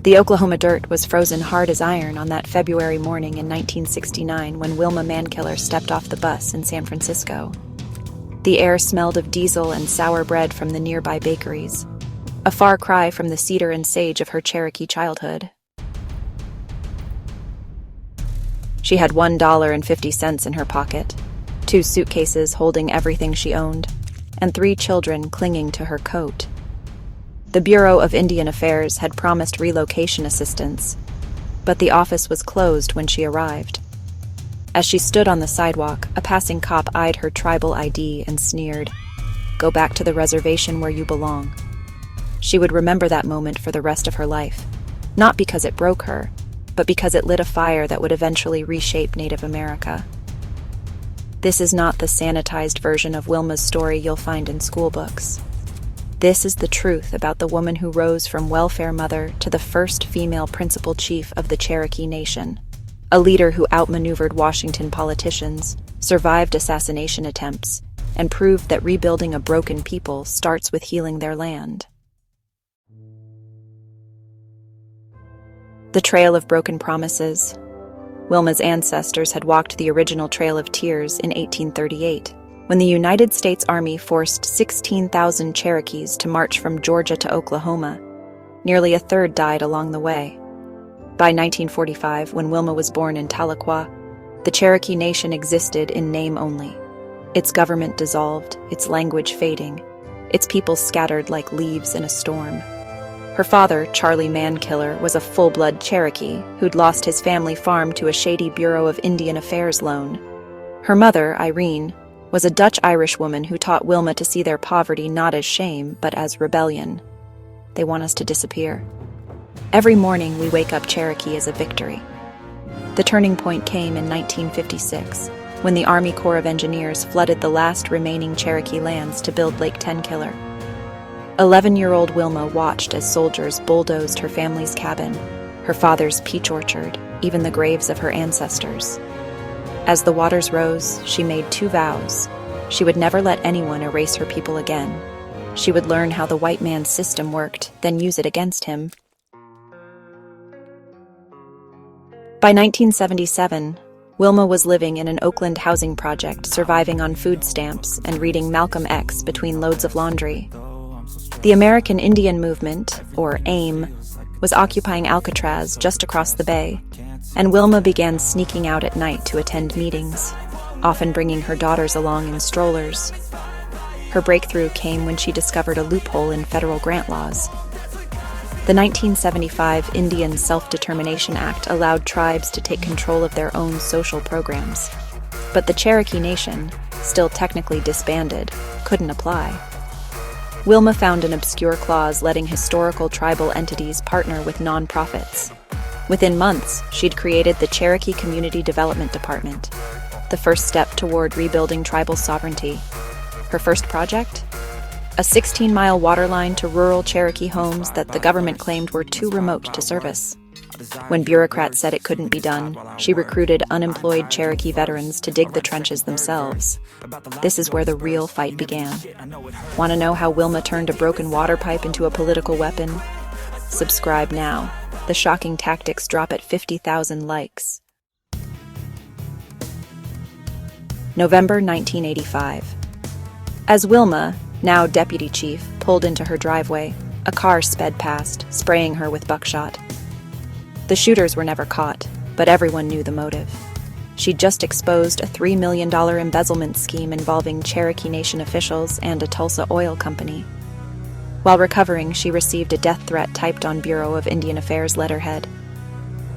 The Oklahoma dirt was frozen hard as iron on that February morning in 1969 when Wilma Mankiller stepped off the bus in San Francisco. The air smelled of diesel and sour bread from the nearby bakeries, a far cry from the cedar and sage of her Cherokee childhood. She had $1.50 in her pocket, 2 suitcases holding everything she owned, and 3 children clinging to her coat. The Bureau of Indian Affairs had promised relocation assistance, but the office was closed when she arrived. As she stood on the sidewalk, a passing cop eyed her tribal ID and sneered, "Go back to the reservation where you belong." She would remember that moment for the rest of her life, not because it broke her, but because it lit a fire that would eventually reshape Native America. This is not the sanitized version of Wilma's story you'll find in school books. This is the truth about the woman who rose from welfare mother to the first female principal chief of the Cherokee Nation, a leader who outmaneuvered Washington politicians, survived assassination attempts, and proved that rebuilding a broken people starts with healing their land. The Trail of Broken Promises. Wilma's ancestors had walked the original Trail of Tears in 1838, when the United States Army forced 16,000 Cherokees to march from Georgia to Oklahoma. Nearly a third died along the way. By 1945, when Wilma was born in Tahlequah, the Cherokee Nation existed in name only. Its government dissolved, its language fading, its people scattered like leaves in a storm. Her father, Charlie Mankiller, was a full-blood Cherokee who'd lost his family farm to a shady Bureau of Indian Affairs loan. Her mother, Irene, was a Dutch-Irish woman who taught Wilma to see their poverty not as shame, but as rebellion. They want us to disappear. Every morning we wake up Cherokee as a victory. The turning point came in 1956, when the Army Corps of Engineers flooded the last remaining Cherokee lands to build Lake Tenkiller. 11-year-old Wilma watched as soldiers bulldozed her family's cabin, her father's peach orchard, even the graves of her ancestors. As the waters rose, she made 2 vows. She would never let anyone erase her people again. She would learn how the white man's system worked, then use it against him. By 1977, Wilma was living in an Oakland housing project, surviving on food stamps and reading Malcolm X between loads of laundry. The American Indian Movement, or AIM, was occupying Alcatraz just across the bay, and Wilma began sneaking out at night to attend meetings, often bringing her daughters along in strollers. Her breakthrough came when she discovered a loophole in federal grant laws. The 1975 Indian Self-Determination Act allowed tribes to take control of their own social programs, but the Cherokee Nation, still technically disbanded, couldn't apply. Wilma found an obscure clause letting historical tribal entities partner with nonprofits. Within months, she'd created the Cherokee Community Development Department, the first step toward rebuilding tribal sovereignty. Her first project? A 16-mile water line to rural Cherokee homes that the government claimed were too remote to service. When bureaucrats said it couldn't be done, she recruited unemployed Cherokee veterans to dig the trenches themselves. This is where the real fight began. Want to know how Wilma turned a broken water pipe into a political weapon? Subscribe now. The shocking tactics drop at 50,000 likes. November 1985. As Wilma, now Deputy Chief, pulled into her driveway, a car sped past, spraying her with buckshot. The shooters were never caught, but everyone knew the motive. She'd just exposed a $3 million embezzlement scheme involving Cherokee Nation officials and a Tulsa oil company. While recovering, she received a death threat typed on Bureau of Indian Affairs letterhead.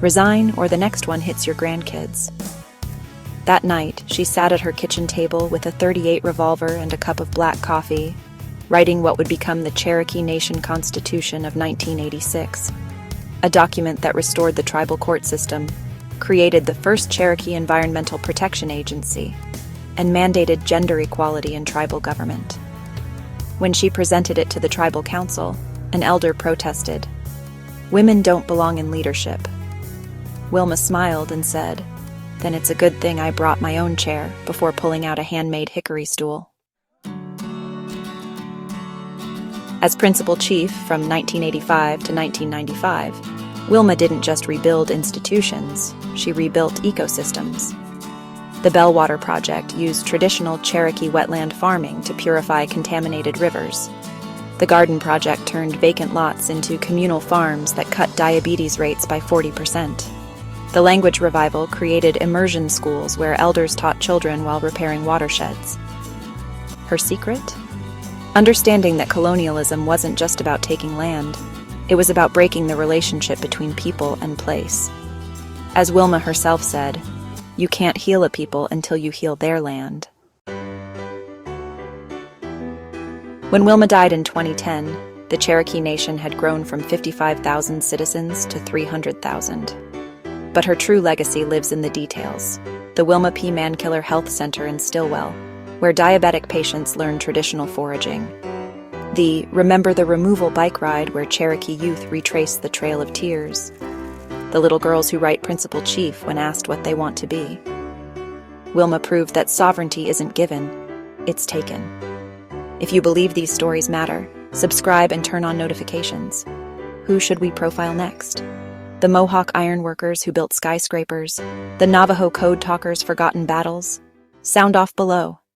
"Resign, or the next one hits your grandkids." That night, she sat at her kitchen table with a .38 revolver and a cup of black coffee, writing what would become the Cherokee Nation Constitution of 1986. A document that restored the tribal court system, created the first Cherokee Environmental Protection Agency, and mandated gender equality in tribal government. When she presented it to the tribal council, an elder protested, "Women don't belong in leadership." Wilma smiled and said, "Then it's a good thing I brought my own chair," before pulling out a handmade hickory stool. As Principal Chief from 1985 to 1995, Wilma didn't just rebuild institutions, she rebuilt ecosystems. The Bellwater Project used traditional Cherokee wetland farming to purify contaminated rivers. The Garden Project turned vacant lots into communal farms that cut diabetes rates by 40%. The Language Revival created immersion schools where elders taught children while repairing watersheds. Her secret? Understanding that colonialism wasn't just about taking land, it was about breaking the relationship between people and place. As Wilma herself said, "You can't heal a people until you heal their land." When Wilma died in 2010, the Cherokee Nation had grown from 55,000 citizens to 300,000. But her true legacy lives in the details. The Wilma P. Mankiller Health Center in Stillwell, where diabetic patients learn traditional foraging. The Remember the Removal bike ride where Cherokee youth retrace the Trail of Tears. The little girls who write Principal Chief when asked what they want to be. Wilma proved that sovereignty isn't given, it's taken. If you believe these stories matter, subscribe and turn on notifications. Who should we profile next? The Mohawk ironworkers who built skyscrapers, the Navajo code talkers' forgotten battles? Sound off below.